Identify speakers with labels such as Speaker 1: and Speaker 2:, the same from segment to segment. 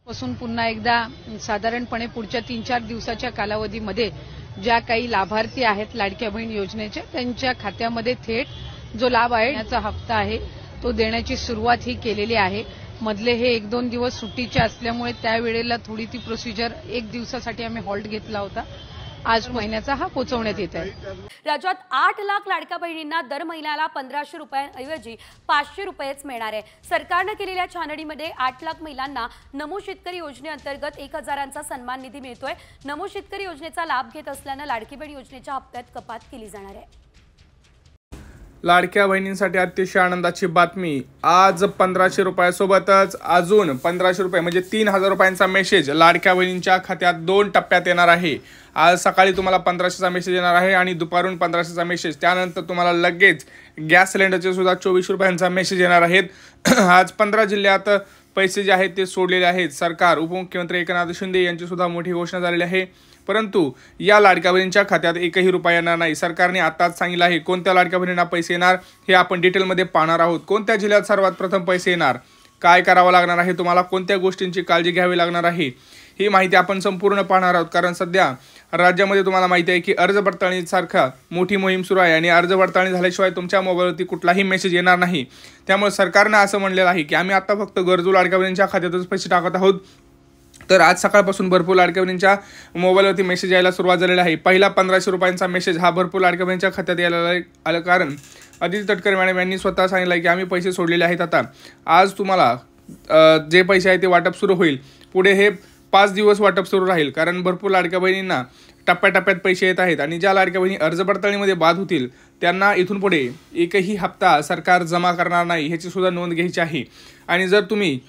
Speaker 1: पासून पुन्हा एकदा साधारणपणे पुढच्या 3-4 दिवसाच्या कालावधीमध्ये ज्या काही लाभार्थी आहेत लाडक्या बहीण योजनेचे त्यांच्या खात्यामध्ये थेट जो लाभ आहे याचा हप्ता आहे तो देण्याची सुरुवात ही केलेली आहे। मधले हे 1-2 दिवस सुट्टीचे असल्यामुळे त्यावेळेला थोडी ती प्रोसिजर 1 दिवसासाठी आम्ही हॉल्ट घेतला होता। आज महिन्याचा हा पोहोचवण्यात येत आहे।
Speaker 2: राज्यात 8 लाख लाडक्या बहिणींना दर महिन्याला 1500 रुपयांऐवजी 500 रुपयेच मिळणार आहे। सरकारने केलेल्या छाननीमध्ये 8 लाख महिलांना नमो शेतकरी योजनेअंतर्गत 1000चा सन्मान निधी मिळतोय। नमो शेतकरी योजनेचा लाभ घेत असल्याने लाडकी बहीण योजनेच्या हप्त्यात कपात केली जाणार आहे।
Speaker 3: लाडक्या बहिणींसाठी अतिशय आनंदाची बातमी। आज 1500 रुपयासोबतच अजून 1500 रुपये म्हणजे 3000 रुपयांचा मेसेज लाडक्या बहिणींच्या खात्यात 2 टप्प्यात येणार आहे। आज सकाळी तुम्हाला 1500चा मेसेज येणार आहे आणि दुपारून 1500चा मेसेज। त्यानंतर तुम्हाला लगेच गॅस सिलेंडरचे सुद्धा 24 रुपयांचा मेसेज येणार आहेत। आज 15 जिल्ह्यात पैसे जे आहेत ते सोडलेले आहेत। सरकार उपमुख्यमंत्री एकनाथ शिंदे यांची सुद्धा मोठी घोषणा झालेली आहे, परंतु या लाडक्या बहिणींच्या खात्यात एकही रुपया येणार नाही। सरकारने आताच सांगितलं आहे कोणत्या लाडक्या बहिणींना पैसे येणार हे आपण डिटेलमध्ये पाहणार आहोत। कोणत्या जिल्ह्यात सर्वात प्रथम पैसे येणार, काय करावं लागणार आहे, तुम्हाला कोणत्या गोष्टींची काळजी घ्यावी लागणार आहे ही माहिती आपण संपूर्ण पाहणार आहोत। कारण सध्या राज्यामध्ये तुम्हाला माहिती आहे की अर्ज पडताळणी सारखा मोठी मोहीम सुरू आहे आणि अर्ज पडताळणी झाल्याशिवाय तुमच्या मोबाईलवरती कुठलाही मेसेज येणार नाही। त्यामुळे सरकारने असं म्हणलेलं आहे की आम्ही आता फक्त गरजू लाडक्या बहिणींच्या खात्यातच पैसे टाकत आहोत। तर आज सकाळपासून भरपूर लाडक्या बहिणींच्या मोबाईलवरती मेसेज यायला सुरुवात झालेली आहे। पहिला 1500 रुपयांचा मेसेज हा भरपूर लाडक्या बहिणींच्या खात्यात यायला आलं, कारण अदिती तटकरे मॅडम यांनी स्वतः सांगितलं आहे की आम्ही पैसे सोडलेले आहेत। आता आज तुम्हाला जे पैसे आहेत ते वाटप सुरू होईल। पुढे हे 5 दिवस वाटप सुरू राहील, कारण भरपूर लाडक्या बहिणींना टप्प्याटप्प्यात पैसे येत आहेत आणि ज्या लाडक्या बहिणी अर्ज पडताळणीमध्ये बाद होतील त्यांना इथून पुढे एकही हप्ता सरकार जमा करणार नाही ह्याची सुद्धा नोंद घ्यायची आहे। आणि जर तुम्ही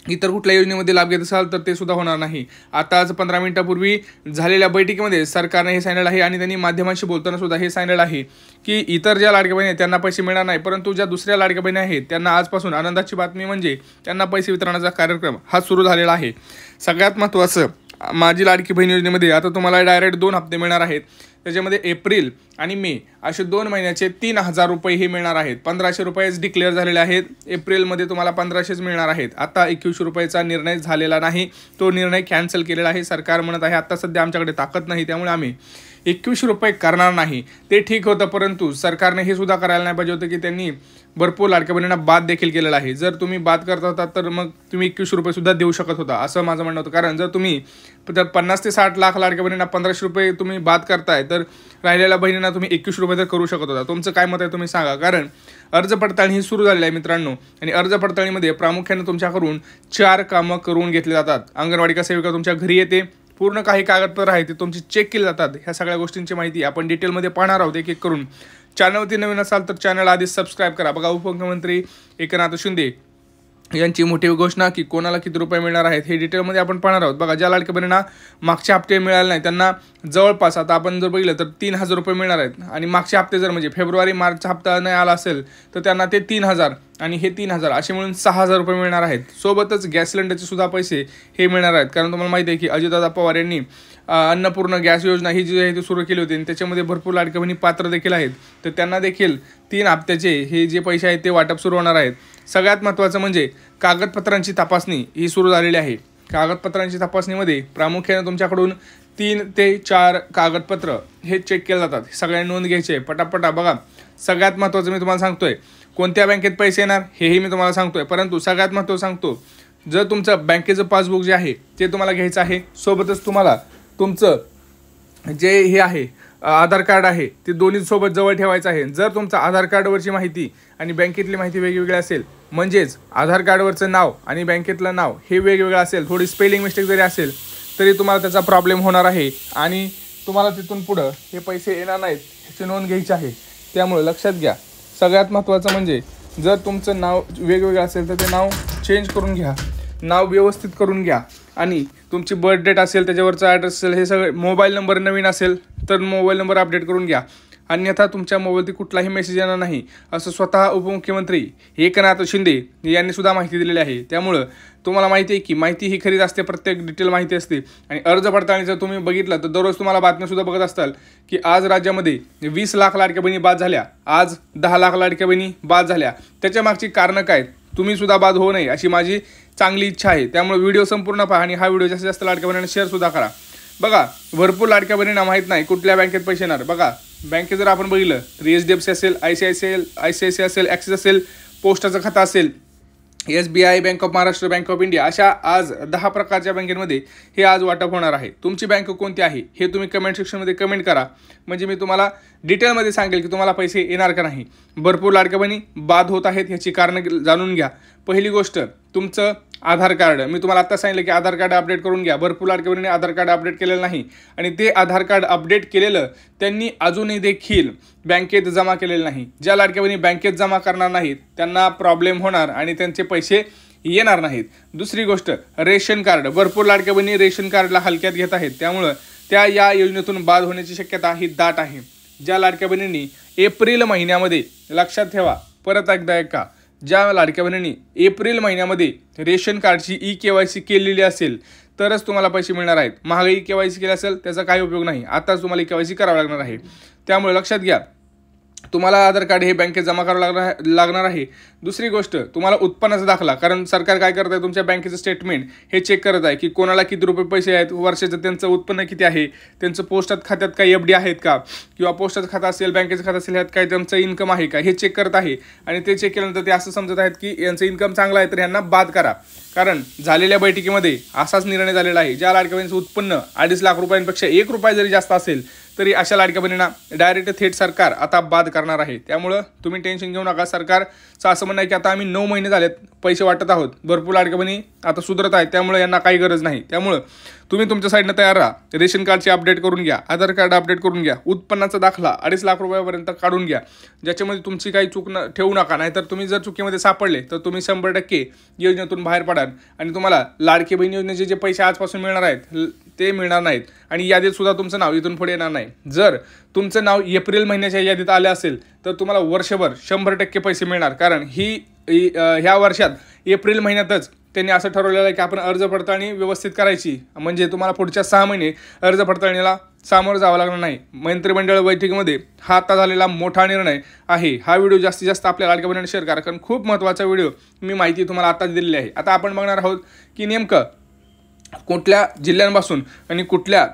Speaker 3: इतर कुठल्या योजनेमध्ये लाभ घेत असाल तर ते सुद्धा होणार नाही। आताच 15 मिनिटांपूर्वी झालेल्या बैठकीमध्ये सरकारने हे सांगितलं आहे आणि त्यांनी माध्यमांशी बोलताना सुद्धा हे सांगितलं आहे की इतर ज्या लाडक्या बहिणी आहेत त्यांना पैसे मिळणार नाही, परंतु ज्या दुसऱ्या लाडक्या बहिणी आहेत त्यांना आजपासून आनंदाची बातमी म्हणजे त्यांना पैसे वितरणाचा कार्यक्रम हा सुरू झालेला आहे। सगळ्यात महत्त्वाचं, माझी लाडकी बहीण योजनेमध्ये आता तुम्हाला डायरेक्ट 2 हप्ते मिळणार आहेत। त्याच्यामध्ये एप्रिल आणि मे असे 2 महिन्याचे 3000 रुपये हे मिळणार आहेत। 1500 रुपयेच डिक्लेअर झालेले आहेत। एप्रिलमध्ये तुम्हाला 1500च मिळणार आहेत। आता 2100 रुपयाचा निर्णय झालेला नाही, तो निर्णय कॅन्सल केलेला आहे। सरकार म्हणत आहे आता सध्या आमच्याकडे ताकद नाही त्यामुळे आम्ही 2100 रुपये करणार नाही। ते ठीक होतं, परंतु सरकारने हे सुद्धा करायला नाही पाहिजे होतं की त्यांनी भरपूर लाडक्या बहिणींना बाद देखील केलेला आहे। जर तुम्ही बाद करत होता तर मग तुम्ही 2100 रुपये सुद्धा देऊ शकत होता असं माझं म्हणणं होतं। कारण जर तुम्ही 50 ते 60 लाख लाडक्या बहिणींना 1500 रुपये तुम्ही बाद करताय तर राहिलेल्या बहिणींना तुम्ही 2100 रुपये तर करू शकत होता। तुमचं काय मत आहे तुम्ही सांगा। कारण अर्ज पडताळणी ही सुरू झालेली आहे मित्रांनो आणि अर्ज पडताळणीमध्ये प्रामुख्याने तुमच्याकडून 4 कामं करून घेतली जातात। अंगणवाडी सेविका तुमच्या घरी येते, पूर्ण काही कागदपत्र आहेत ते तुमची चेक केली जातात। ह्या सगळ्या गोष्टींची माहिती आपण डिटेलमध्ये पाहणार आहोत एक एक करून। चॅनलवरती नवीन असाल तर चॅनल आधीच सबस्क्राईब करा। बघा उपमुख्यमंत्री एकनाथ शिंदे यांची मोठी घोषणा की कोणाला किती रुपये मिळणार आहेत हे डिटेलमध्ये आपण पाहणार आहोत। बघा ज्या लाडक्या बहिणींना मागचे हप्ते मिळाले नाही त्यांना जवळपास आता आपण जर बघितलं तर 3000 रुपये मिळणार आहेत आणि मागचे हप्ते जर म्हणजे फेब्रुवारी मार्चचा हप्ता नाही आला असेल तर त्यांना ते 3000 आणि हे 3000 असे मिळून 6000 रुपये मिळणार आहेत। सोबतच गॅस सिलेंडरचे सुद्धा पैसे हे मिळणार आहेत, कारण तुम्हाला माहिती आहे की अजितदादा पवार यांनी अन्नपूर्ण गॅस योजना ही जी आहे ती सुरू केली होती आणि त्याच्यामध्ये भरपूर लाडक्या बहिणी पात्र देखील आहेत। तर त्यांना देखील 3 हप्त्याचे हे जे पैसे आहेत ते वाटप सुरू होणार आहेत। सगळ्यात महत्त्वाचं म्हणजे कागदपत्रांची तपासणी ही सुरू झालेली आहे। कागदपत्रांची तपासणीमध्ये प्रामुख्याने तुमच्याकडून 3 ते 4 कागदपत्र हे चेक केले जातात। सगळ्यांनी नोंद घ्यायची आहे पटापटा। बघा सगळ्यात महत्त्वाचं मी तुम्हाला सांगतोय कोणत्या बँकेत पैसे येणार हेही मी तुम्हाला सांगतोय, परंतु सगळ्यात महत्त्वाचं सांगतो जर तुमचं बँकेचं पासबुक जे आहे ते तुम्हाला घ्यायचं आहे। सोबतच तुम्हाला तुमचं जे हे आहे आधार कार्ड आहे ते दोन्ही सोबत जवळ ठेवायचं आहे। जर तुमचं आधार कार्डवरची माहिती आणि बँकेतली माहिती वेगवेगळी असेल, म्हणजेच आधार कार्डवरचं नाव आणि बँकेतलं नाव हे वेगवेगळं असेल, थोडी स्पेलिंग मिस्टेक जरी असेल तरी तुम्हाला त्याचा प्रॉब्लेम होणार आहे आणि तुम्हाला तिथून पुढं हे पैसे येणार नाहीत ह्याची नोंद घ्यायची आहे। त्यामुळे लक्षात घ्या। सगळ्यात महत्त्वाचं म्हणजे जर तुमचं नाव वेगवेगळं असेल तर ते नाव चेंज करून घ्या, नाव व्यवस्थित करून घ्या आणि तुमची बर्थ डेट असेल त्याच्यावरचा ॲड्रेस असेल हे सगळे, मोबाईल नंबर नवीन असेल तर मोबाईल नंबर अपडेट करून घ्या, अन्यथा तुमच्या मोबाईलवरती कुठलाही मेसेज येणार नाही असं स्वतः उपमुख्यमंत्री एकनाथ शिंदे यांनी सुद्धा माहिती दिलेली आहे। त्यामुळं तुम्हाला माहिती आहे की माहिती ही खरीच असते, प्रत्येक डिटेल माहिती असते। आणि अर्ज पडताळणीचं तुम्ही बघितलं तर दररोज तुम्हाला बातम्यासुद्धा बघत असताल की आज राज्यामध्ये 20 लाख लाडक्या बहिणी बाद झाल्या, आज 10 लाख लाडक्या बहिणी बाद झाल्या। त्याच्या मागची कारणं काय, तुम्ही सुद्धा बाद होऊ नये अशी माझी चांगली इच्छा आहे. त्यामुळे व्हिडिओ संपूर्ण पहा आणि हा व्हिडिओ जास्तीत जास्त लाडक्या बहिणींना शेअर सुद्धा करा. बघा, भरपूर लाडक्या बहिणींना माहीत नाही कुठल्या बँकेत पैसे येणार. बघा, बँकेत जर आपण बघितलं तर HDFC असेल, ICICI असेल, ॲक्सिस असेल, पोस्टाचं खातं असेल, SBI, bank of Maharashtra, bank of India, अशा आज 10 प्रकारच्या बँकेमध्ये हे आज वाटप होणार आहे. तुमची बँक कोणती आहे हे तुम्ही कमेंट सेक्शनमध्ये कमेंट करा, म्हणजे मी तुम्हाला डिटेलमध्ये सांगेल की तुम्हाला पैसे येणार का नाही. भरपूर लाडक्या बहिणी बाद होत आहेत, ह्याची कारणं जाणून घ्या. पहिली गोष्ट, तुमचं आधार कार्ड. मी तुम्हाला आता सांगितलं की आधार कार्ड अपडेट करून घ्या. भरपूर लाडक्या बहिणीने आधार कार्ड अपडेट केलेलं नाही आणि ते आधार कार्ड अपडेट केलेलं त्यांनी अजूनही देखील बँकेत जमा केलेलं नाही. ज्या लाडक्या बहिणी बँकेत जमा करणार नाहीत त्यांना प्रॉब्लेम होणार आणि त्यांचे पैसे येणार नाहीत. दुसरी गोष्ट, रेशन कार्ड. भरपूर लाडक्या बहिणी रेशन कार्डला हलक्यात घेत आहेत, त्यामुळं त्या या योजनेतून बाद होण्याची शक्यता ही दाट आहे. ज्या लाडक्या बहिणींनी एप्रिल महिन्यामध्ये, लक्षात ठेवा परत एकदा ज्या लाडक्या बहिणींनी एप्रिल महिन्यामध्ये रेशन कार्डची EKYC केलेली असेल तरच तुम्हाला पैसे मिळणार आहेत. महागाई EKYC केली असेल त्याचा काही उपयोग नाही. आताच तुम्हाला EKYC करावं लागणार आहे. त्यामुळे लक्षात घ्या, तुम्हाला आधार कार्ड हे बँकेत जमा करावं लागणार आहे. दुसरी गोष्ट, तुम्हाला उत्पन्नाचा दाखला. कारण सरकार काय करत आहे, तुमच्या बँकेचं स्टेटमेंट हे चेक करत आहे की कोणाला किती रुपये पैसे आहेत, वर्षाचं त्यांचं उत्पन्न किती आहे, त्यांचं पोस्टात खात्यात काही FD आहेत का, किंवा पोस्टाचं खातं असेल, बँकेचं खातं असेल, ह्यात काय त्यांचं इन्कम आहे का, हे चेक करत आहे. आणि ते चेक केल्यानंतर ते असं समजत आहेत की यांचं इन्कम चांगलं आहे तर यांना बाद करा. कारण झालेल्या बैठकीमध्ये असाच निर्णय झालेला आहे. ज्या लाडक्या बहिणीचं उत्पन्न 2.5 लाख रुपयांपेक्षा 1 रुपया जरी जास्त असेल तरी अशा लाडक्या बहिणींना डायरेक्ट थेट सरकार आता बाद करणार आहे. त्यामुळं तुम्ही टेन्शन घेऊ नका. सरकारचं असं म्हणणं आहे की आता आम्ही 9 महिने झालेत पैसे वाटत आहोत. भरपूर लाडक्या बहिणी आता सुधरत आहेत, त्यामुळे यांना काही गरज नाही. त्यामुळं तुम्ही तुमच्या साईडनं तयार राहा. रेशन कार्डची अपडेट करून घ्या, आधार कार्ड अपडेट करून घ्या, उत्पन्नाचा दाखला 2.5 लाख रुपयापर्यंत काढून घ्या, ज्याच्यामध्ये तुमची काही चूक ठेवू नका. नाहीतर तुम्ही जर चुकीमध्ये सापडले तर तुम्ही 100% योजनेतून बाहेर पडाल आणि तुम्हाला लाडकी बहीण योजनेचे जे पैसे आजपासून मिळणार आहेत ते मिळणार नाहीत आणि यादीत सुद्धा तुमचं नाव इथून पुढे येणार नाही. जर तुमचं नाव एप्रिल महिन्याच्या यादीत आलं असेल तर तुम्हाला वर्षभर 100% पैसे मिळणार. कारण ह्या वर्षात एप्रिल महिन्यातच त्यांनी असं ठरवलेलं आहे की आपण अर्ज पडताळणी व्यवस्थित करायची, म्हणजे तुम्हाला पुढच्या 6 महिने अर्ज पडताळणीला सामोरं जावं लागणार नाही. मंत्रिमंडळ बैठकीमध्ये हा आता झालेला मोठा निर्णय आहे. हा व्हिडिओ जास्तीत जास्त आपल्या लाडक्या बहिणींना शेअर करा, कारण खूप महत्त्वाचा व्हिडिओ मी माहिती तुम्हाला आताच दिलेली आहे. आता आपण बघणार आहोत की नेमकं कुठल्या जिल्ह्यांपासून आणि कुठल्या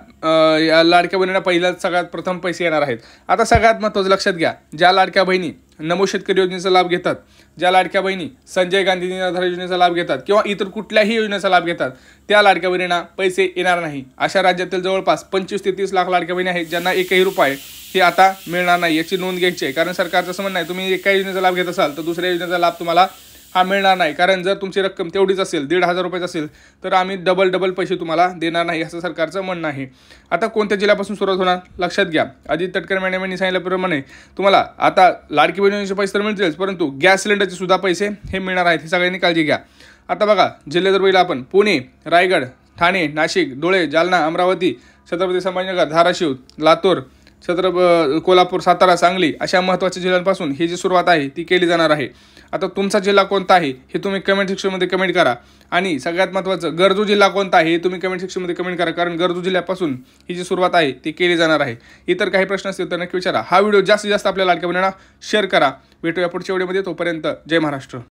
Speaker 3: या लाडक्या बहिणींना पहिल्याच सगळ्यात प्रथम पैसे येणार आहेत. आता सगळ्यात महत्त्वाचं लक्षात घ्या, ज्या लाडक्या बहिणी नमो शेतकरी योजनेचा लाभ घेतात, ज्या लाडक्या बहिणी संजय गांधी निराधार योजनेचा लाभ घेतात किंवा इतर कुठल्याही योजनेचा लाभ घेतात, त्या लाडक्या बहिणींना पैसे येणार नाही. अशा राज्यातील जवळपास 25 ते 30 लाख लाडक्या बहिणी आहेत ज्यांना एकही रुपये हे आता मिळणार नाही. याची नोंद घ्यायची आहे, कारण सरकारचं असं म्हणणं आहे तुम्ही एका योजनेचा लाभ घेत असाल तर दुसऱ्या योजनेचा लाभ तुम्हाला हा मिळणार नाही. कारण जर तुमची रक्कम तेवढीच असेल, 1,500 रुपये असेल, तर आम्ही डबल पैसे तुम्हाला देणार नाही असं सरकारचं म्हणणं आहे. आता कोणत्या जिल्ह्यापासून सुरुवात होणार लक्षात घ्या. आदित्य तटकरे मॅडम यांनी सांगितल्याप्रमाणे तुम्हाला आता लाडकी बहिणीचे पैसे तर मिळतीलच, परंतु गॅस सिलेंडरचे सुद्धा पैसे हे मिळणार आहेत. हे सगळ्यांनी काळजी घ्या. आता बघा, जिल्हे जर बघितलं आपण, पुणे, रायगड, ठाणे, नाशिक, धुळे, जालना, अमरावती, छत्रपती संभाजीनगर, धाराशिव, लातूर, कोल्हापूर, सातारा, सांगली अशा महत्त्वाच्या जिल्ह्यांपासून ही जी सुरुवात आहे ती केली जाणार आहे. आता तुमचा जिल्हा कोणता आहे हे तुम्ही कमेंट सेक्शनमध्ये कमेंट करा आणि सगळ्यात महत्त्वाचं गरजू जिल्हा कोणता आहे हे तुम्ही कमेंट सेक्शनमध्ये कमेंट करा, कारण गरजू जिल्ह्यापासून ही जी सुरुवात आहे ती केली जाणार आहे. इतर काही प्रश्न असतील तर नक्की विचारा. हा व्हिडिओ जास्तीत जास्त आपल्या लाडक्या बहिणींना शेअर करा. भेटूया पुढच्या व्हिडिओमध्ये. तोपर्यंत जय महाराष्ट्र.